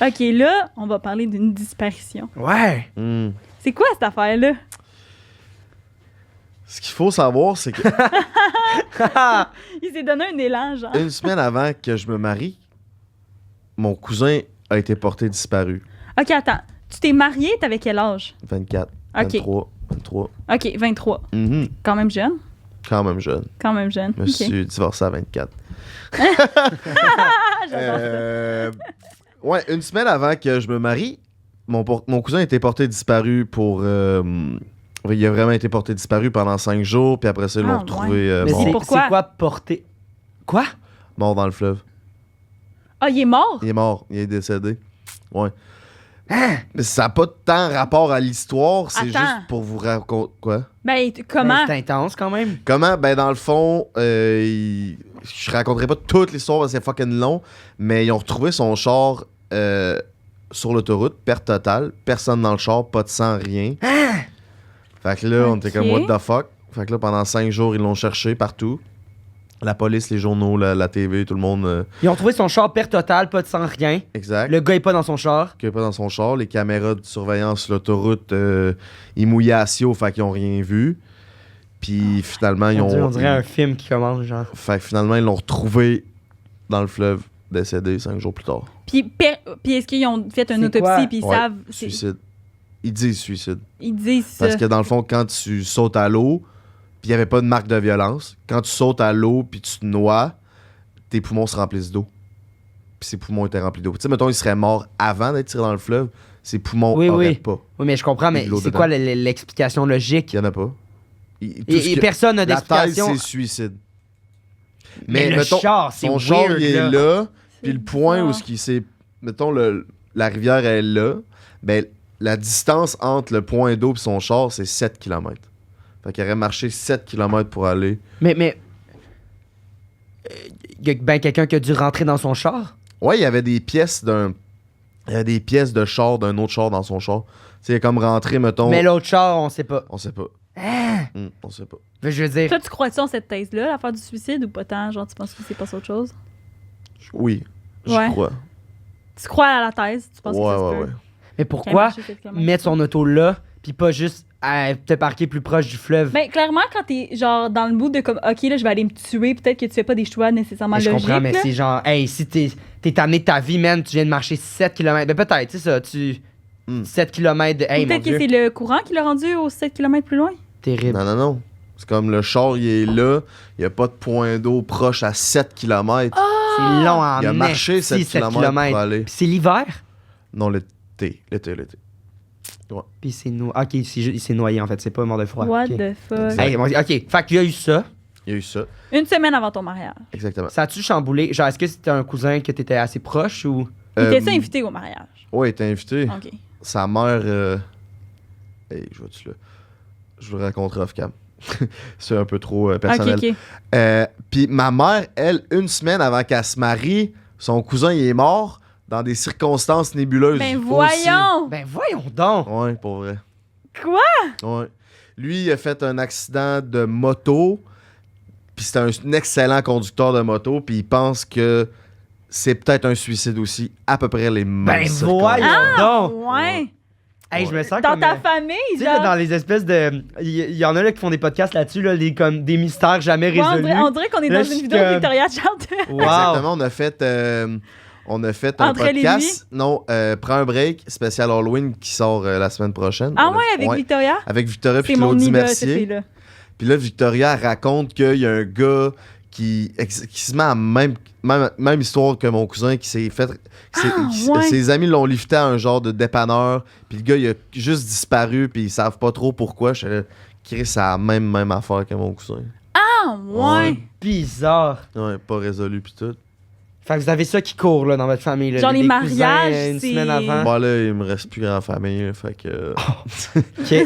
OK, là, on va parler d'une disparition. Ouais. C'est quoi cette affaire-là? Ce qu'il faut savoir, c'est que Il s'est donné un élan, genre. une semaine avant que je me marie, mon cousin a été porté disparu. OK, attends. Tu t'es marié, t'avais quel âge? 24, OK. 23. OK, 23. Quand même jeune. Quand même jeune. Quand même jeune. Je me suis divorcé à 24. Ouais, une semaine avant que je me marie, mon cousin a été porté disparu pour... il a vraiment été porté disparu pendant 5 jours, puis après ça, ils l'ont retrouvé Mais mort. pourquoi? c'est quoi porter? Quoi? Mort dans le fleuve. Ah, il est mort? Il est mort, il est décédé. Ouais. Mais ça n'a pas tant rapport à l'histoire, c'est Attends. juste pour vous raconter... Quoi? Ben, comment? C'est intense quand même. Comment? Ben, dans le fond, je raconterai pas toute l'histoire parce que c'est fucking long, mais ils ont retrouvé son char sur l'autoroute, perte totale, personne dans le char, pas de sang, rien. Fait que là, on était comme what the fuck. Fait que là, pendant 5 jours, ils l'ont cherché partout. La police, les journaux, la TV, tout le monde. Ils ont trouvé son char perte totale, pas de sang, rien. Exact. Le gars est pas dans son char. Qu'il est pas dans son char. Les caméras de surveillance sur l'autoroute, ils mouillaient à Sio, fait qu'ils ont rien vu. Puis finalement, ils ont. On dirait un film qui commence, genre. Fait que finalement, ils l'ont retrouvé dans le fleuve, décédé 5 jours plus tard. Puis est-ce qu'ils ont fait une C'est autopsie quoi? puis ils Ouais, savent... Suicide. Ils disent suicide. Ils disent ça. Parce que dans le fond, quand tu sautes à l'eau, puis il n'y avait pas de marque de violence, quand tu sautes à l'eau puis tu te noies, tes poumons se remplissent d'eau. Puis ses poumons étaient remplis d'eau. Tu sais, mettons, il serait mort avant d'être tiré dans le fleuve, ses poumons n'auraient pas. Oui, mais je comprends, mais de l'eau c'est dedans. quoi l'explication logique? Il n'y en a pas. Et personne n'a La thèse, d'explication. c'est suicide. Mais le mettons, char, c'est son char, weird, il est là. là, puis le point bizarre. où ce qui s'est... Mettons, la rivière est là, ben, la distance entre le point d'eau et son char, c'est 7 km. Fait qu'il aurait marché 7 km pour aller... Mais y a ben quelqu'un qui a dû rentrer dans son char? Ouais, il y avait des pièces Il y avait des pièces de char d'un autre char dans son char. Tu sais, il est comme rentré, mettons... Mais l'autre char, on sait pas. On sait pas. On sait pas. Je veux dire, Toi, tu crois-tu en cette thèse-là, l'affaire du suicide, ou pas tant? Genre, tu penses que c'est pas autre chose? Oui, je Ouais. crois. Tu crois à la thèse? Tu penses que ça se peut? Ouais. mais pourquoi mettre son auto là, puis pas juste te parquer plus proche du fleuve? Ben, clairement, quand t'es genre dans le bout de comme, OK, là, je vais aller me tuer, peut-être que tu fais pas des choix nécessairement Mais je logiques. comprends, mais là. c'est genre, hey, si t'es amené de ta vie, man, tu viens de marcher 7 km. Ben peut-être, c'est ça, 7 km de. Hey, Ou mon peut-être que c'est Dieu, le courant qui l'a rendu aux 7 km plus loin. terrible. Non. C'est comme le char, il est là. Il n'y a pas de point d'eau proche à 7 km. C'est long en Il a marché esti, 7 km pour aller. Puis c'est l'hiver? Non, l'été. Puis c'est Ok, il s'est noyé en fait, c'est pas mort de froid. What Ok. the fuck? Exact. Hey, ok, fait qu'il y a eu ça. Il y a eu ça. Une semaine avant ton mariage. Exactement. Ça a-tu chamboulé? Genre, est-ce que c'était un cousin que t'étais assez proche ou. Était-tu invité au mariage? Ouais, il était invité. OK. Sa mère... Hey, je vois-tu là? Je vous le raconterai off-cam. C'est un peu trop personnel. OK. Puis ma mère, elle, une semaine avant qu'elle se marie, son cousin, il est mort dans des circonstances nébuleuses. Ben aussi. voyons! Ben voyons donc! Ouais, pour vrai. Quoi? Ouais. Lui, il a fait un accident de moto, puis c'était un excellent conducteur de moto, puis il pense que c'est peut-être un suicide aussi, à peu près les mêmes Ben circonstances. voyons donc! Ouais. Hey, je me sens Dans comme. ta famille, Tu sais, là, genre. dans les espèces de. Il y en a là qui font des podcasts là-dessus, là, comme des mystères jamais Ouais, résolus. on dirait qu'on est Là, dans je une suis vidéo de comme- Victoria Child. Wow! Exactement, on a fait un Entre les podcast. Non, prends un break, spécial Halloween qui sort la semaine prochaine. Ah On a- ouais, avec Victoria? Avec Victoria C'est puis mon Claudie idole, cette Mercier. fille-là. Puis là, Victoria raconte qu'il y a un gars qui se met à même histoire que mon cousin qui s'est fait. Ouais. Ses amis l'ont lifté à un genre de dépanneur. Puis le gars, il a juste disparu. Puis ils savent pas trop pourquoi. Je suis Chris, c'est la même affaire que mon cousin. Ah, ouais. Bizarre. Ouais, pas résolu. Puis tout. Fait que vous avez ça qui court là, dans votre famille. Là, Genre les des mariages, cousins, une c'est- semaine avant. Bon, là, il me reste plus grand famille. Fait que. Ok. fait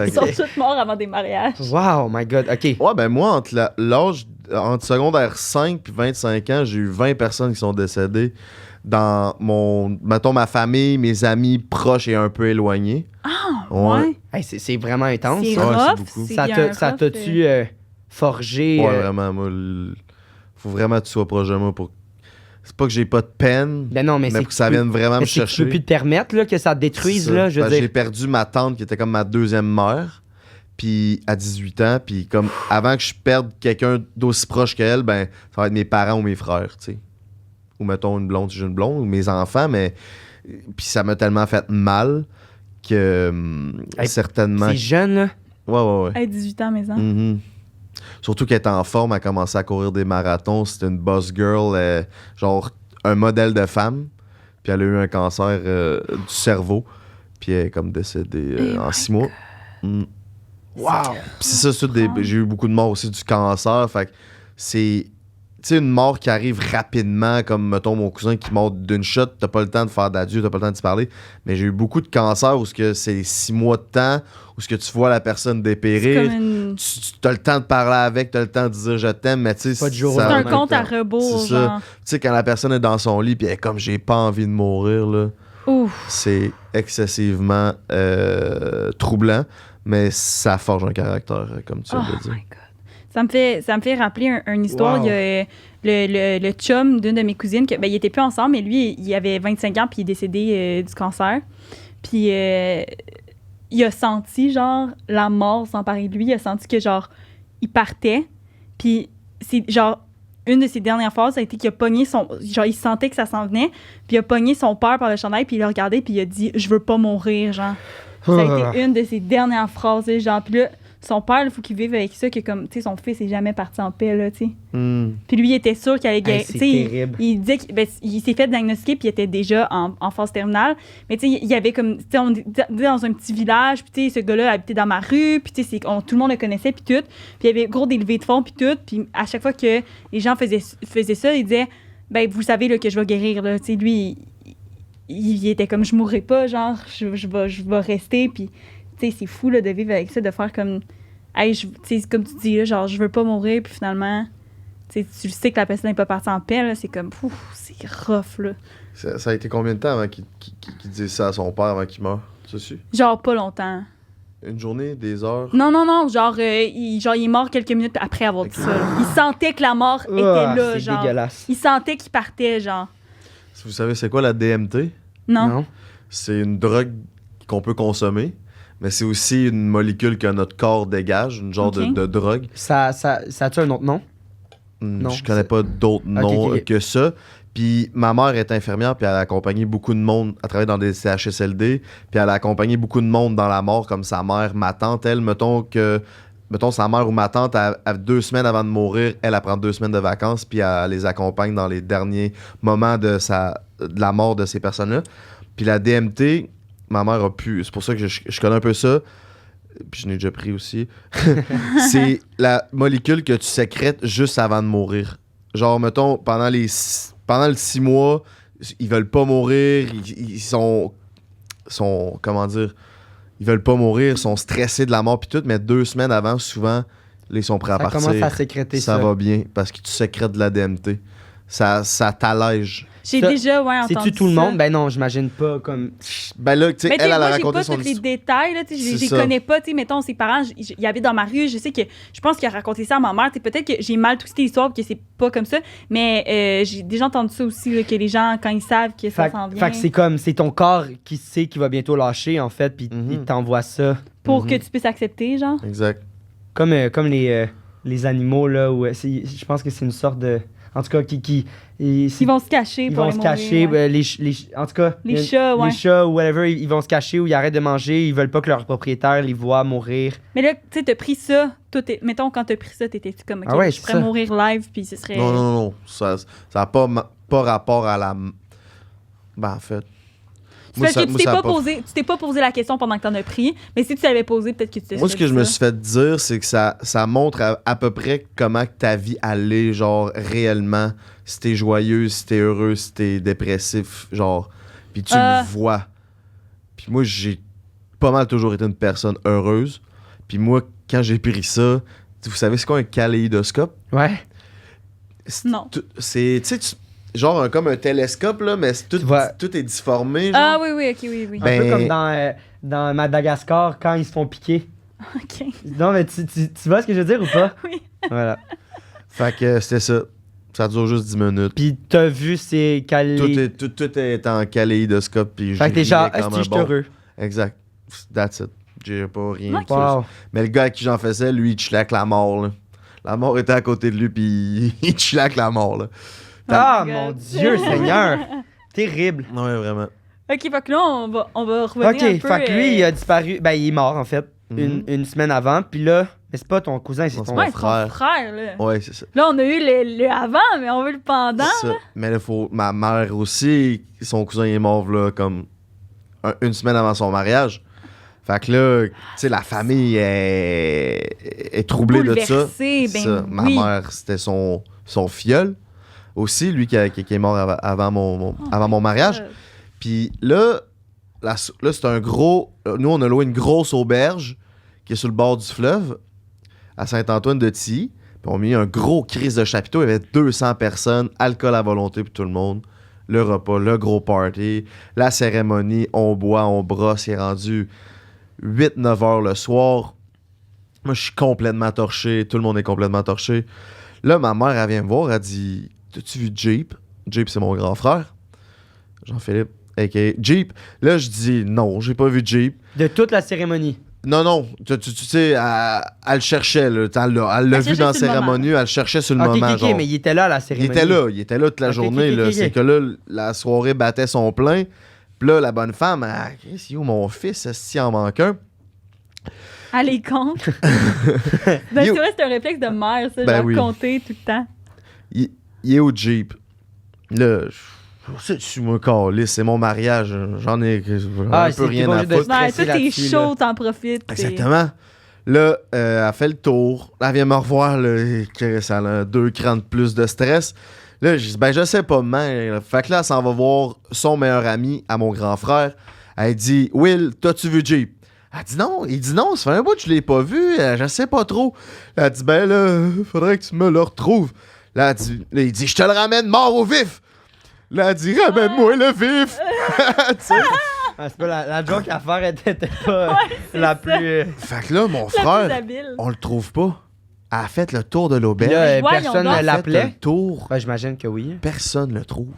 Ils que- sont tous morts avant des mariages. Wow, my god. Ok. Ouais, ben moi, entre secondaire 5 puis 25 ans, j'ai eu 20 personnes qui sont décédées dans mettons, ma famille, mes amis proches et un peu éloignés. Ah, Ouais. ouais. Hey, c'est vraiment intense. C'est Ça, Ouais, c'est rough. beaucoup. c'est ça bien ça rough, t'a-tu forgé? Ouais, vraiment, moi, faut vraiment que tu sois proche de moi pour... C'est pas que j'ai pas de peine, Ben non, mais c'est que ça vienne vraiment me mais c'est que tu chercher. peux plus te permettre là, que ça te détruise, C'est ça. là, je veux Parce que dire. J'ai perdu ma tante qui était comme ma deuxième mère, puis à 18 ans, puis comme avant que je perde quelqu'un d'aussi proche qu'elle, ben ça va être mes parents ou mes frères, tu sais. Ou mettons une blonde si j'ai une blonde, ou mes enfants, mais puis ça m'a tellement fait mal que Hey, certainement... C'est jeune, là. Ouais. Hey, 18 ans, mais Mhm. Surtout qu'elle est en forme, elle a commencé à courir des marathons, c'était une boss girl, genre un modèle de femme, puis elle a eu un cancer du cerveau, puis elle est comme décédée en 6 mois. Mm. Wow! Puis c'est ça, j'ai eu beaucoup de morts aussi du cancer, fait que c'est... Tu sais, une mort qui arrive rapidement, comme, mettons, mon cousin qui meurt d'une shot, t'as pas le temps de faire d'adieu, t'as pas le temps de se parler. Mais j'ai eu beaucoup de cancers où c'est 6 mois de temps, où ce que tu vois la personne c'est dépérir. comme une... Tu as le temps de parler avec, tu as le temps de dire je t'aime, mais tu sais, Pas de jour au C'est ça- un lendemain. compte à rebours, C'est ça. genre. Tu sais, quand la personne est dans son lit, puis elle est comme j'ai pas envie de mourir, là, Ouf. c'est excessivement troublant, mais ça forge un caractère, comme tu Oh viens de dire. my God. Ça me fait rappeler une histoire. Wow. Il y a le chum d'une de mes cousines, il était plus ensemble, mais lui, il avait 25 ans, puis il est décédé du cancer. Puis il a senti, genre, la mort s'emparer de lui. Il a senti que, genre, il partait. Puis c'est, genre, une de ses dernières phrases, ça a été qu'il a pogné son... Genre, il sentait que ça s'en venait, puis il a pogné son père par le chandail, puis il l'a regardé, puis il a dit « Je veux pas mourir », genre. Ça a été une de ses dernières phrases, genre. Puis là, son père, il faut qu'il vive avec ça, que comme, tu sais, son fils est jamais parti en paix, là, tu sais. Hmm. Puis lui, il était sûr qu'il allait guérir. c'est Tu sais, terrible. il disait qu'il s'est fait diagnostiquer, puis il était déjà en phase terminale. Mais tu sais, il y avait comme, tu sais, on était dans un petit village, puis tu sais, ce gars-là habitait dans ma rue, puis tu sais, tout le monde le connaissait, puis tout. Puis il y avait gros des levées de fonds, puis tout. Puis à chaque fois que les gens faisaient ça, il disait, ben vous savez là, que je vais guérir, là. Tu sais, lui, il était comme, je mourrai pas, genre, je vais rester, puis tu sais, c'est fou, là, de vivre avec ça, de faire comme... Hey, tu sais, comme tu dis, là, genre, je veux pas mourir, puis finalement, tu sais que la personne n'est pas partie en paix, là, c'est comme, c'est rough, là. Ça a été combien de temps avant qu'il dise ça à son père avant qu'il meure? Tu sais? Genre, pas longtemps. Une journée, des heures? Non, genre, il est mort quelques minutes après avoir dit ça, là. Il sentait que la mort était là, c'est genre. dégueulasse. Il sentait qu'il partait, genre. Vous savez, c'est quoi la DMT? Non? C'est une drogue qu'on peut consommer, mais c'est aussi une molécule que notre corps dégage, une genre Ok. de drogue. Ça a-tu un autre nom? Non, Je connais pas d'autres noms ok. que ça. Puis ma mère est infirmière, puis elle a accompagné beaucoup de monde à travailler dans des CHSLD, puis elle a accompagné beaucoup de monde dans la mort, comme sa mère, ma tante, elle, mettons sa mère ou ma tante, a 2 semaines avant de mourir, elle prend 2 semaines de vacances, puis elle les accompagne dans les derniers moments de la mort de ces personnes-là. Puis la DMT, ma mère a pu... C'est pour ça que je connais un peu ça, puis je n'ai déjà pris aussi. C'est la molécule que tu sécrètes juste avant de mourir. Genre, mettons, pendant le 6 mois, ils veulent pas mourir, ils sont... Comment dire... Ils veulent pas mourir, ils sont stressés de la mort puis tout, mais 2 semaines avant, souvent, là, ils sont prêts à Ça partir. commence à sécréter ça. Ça va bien, parce que tu sécrètes de la DMT. Ça t'allège. J'ai Ça, déjà, entendu C'est-tu tout le ça. monde? Ben non, j'imagine pas comme... Ben là, tu sais, Mais elle a moi, j'ai raconté pas son tous les histoire. détails, là, tu sais, je C'est les ça. connais pas, tu sais, mettons, ses parents, il habite dans ma rue, je sais que, je pense qu'il a raconté ça à ma mère, tu sais, peut-être que j'ai mal twisté l'histoire, que c'est pas comme ça, mais j'ai déjà entendu ça aussi, là, que les gens, quand ils savent que ça s'en vient, Fait que c'est comme, c'est ton corps qui sait qu'il va bientôt lâcher, en fait, puis Mhm. il t'envoie ça. pour que tu puisses accepter, genre. Exact. Comme les animaux, là, où je pense que c'est une sorte de... En tout cas, Ils vont se cacher ils pour vont aller se cacher. mourir, ouais. En tout cas, Les chats, ouais. Les chats ou whatever, ils vont se cacher ou ils arrêtent de manger. Ils veulent pas que leur propriétaire les voit mourir. Mais là, tu sais, t'as pris ça, mettons, quand t'as pris ça, t'étais-tu comme, OK, Ah ouais, je c'est pourrais ça. mourir live, puis ce serait... Non. Ça a pas rapport à la... Ben, en fait... C'est parce que tu ça a tu t'es pas posé la question pendant que t'en as pris, mais si tu l'avais posé, peut-être que tu t'es Moi, ce que je me suis fait dire, c'est que ça montre à peu près comment que ta vie allait, genre, réellement. Si t'es joyeux, si t'es heureux, si t'es dépressif, genre. Puis tu le vois. Puis moi, j'ai pas mal toujours été une personne heureuse. Puis moi, quand j'ai pris ça, vous savez, c'est quoi un kaléidoscope? Ouais. Non. C'est, tu sais, genre comme un télescope, là, mais Tu vois- tout est difformé, genre. Ah oui, OK, oui. Ben- Un peu comme dans Madagascar, quand ils se font piquer. OK. Non, mais tu vois ce que je veux dire ou pas? Oui. Voilà. Fait que c'était ça. Ça dure juste 10 minutes. Puis t'as vu, c'est calé. Tout est en kaléidoscope. Puis Fait que t'es je genre, riais comme est-ce un que bon. heureux? Exact. That's it. J'ai pas rien Ok. plus. Wow. Mais le gars à qui j'en faisais, lui, il chillait avec la mort. Là. La mort était à côté de lui, puis il chillait avec la mort. Là. Ah, my mon God. Dieu, Seigneur. Terrible. Ouais, vraiment. Ok, fait que là, on va revenir Ok, un peu... fait que lui, il a disparu. Ben, il est mort, en fait, Mhm. une semaine avant. Puis là, mais c'est pas ton cousin, c'est Non, ton c'est Ouais, mon ton frère. frère, là. Ouais, c'est ça. Là, on a eu le avant, mais on veut le pendant. C'est ça. Mais là, ma mère aussi, son cousin est mort là, comme une semaine avant son mariage. Fait que là, tu sais, la famille est troublée de ça. Bouleversée, ben Ça. Ma oui. mère, c'était son filleul aussi, lui qui est mort avant mon mariage. Puis là, c'est un gros... Nous, on a loué une grosse auberge qui est sur le bord du fleuve, à Saint-Antoine-de-Tilly. Puis on a mis un gros crise de chapiteau. Il y avait 200 personnes, alcool à volonté pour tout le monde. Le repas, le gros party, la cérémonie, on boit, on brosse. C'est rendu 8-9 heures le soir. Moi, je suis complètement torché. Tout le monde est complètement torché. Là, ma mère, elle vient me voir. Elle dit, t'as-tu vu Jeep? Jeep, c'est mon grand frère. Jean-Philippe, a.k.a. Jeep. Là, je dis, non, j'ai pas vu Jeep. De toute la cérémonie. Non, tu sais, elle le cherchait, là. Elle l'a vu cherchait dans la sur le cérémonie, elle le cherchait sur le Ok, moment, ok, genre. mais il était là à la cérémonie. Il était là toute la Ok, journée, ok, là. ok, C'est ok. que là, la soirée battait son plein. Puis là, la bonne femme, elle, Chris, où mon fils, s'il en manque un? Elle est con. Ben, c'est Yo. vrai, c'est un réflexe de mère, ça, Ben genre oui. compter tout le temps. Il est au Jeep. Là, je suis moi calé, c'est mon mariage. J'en ai Ah, un peu c'est rien pas à obligé de foutre. Ouais, stresser toi, t'es là-dessus, chaud, t'en profites. t'es- Exactement. Là, elle fait le tour. Elle vient me revoir. Là, que ça a 2 crans de plus de stress. Là, je dis, ben, je sais pas, man. Fait que là, elle s'en va voir son meilleur ami à mon grand frère. Elle dit, Will, t'as-tu vu Jeep? Elle dit non. Il dit non, ça fait un bout que je l'ai pas vu. Je sais pas trop. Là, elle dit, ben là, faudrait que tu me le retrouves. Là, il dit, je te le ramène mort au vif. Là, elle dit, ramène-moi le vif. Tu sais? Ah, c'est pas la joke à faire était pas la plus. Fait que là, mon La plus frère, habile. on le trouve pas. Elle a fait le tour de Puis l'auberge. là, voyons personne donc. ne Elle a fait l'appelait. le tour. Ouais, j'imagine que oui. Personne le trouve.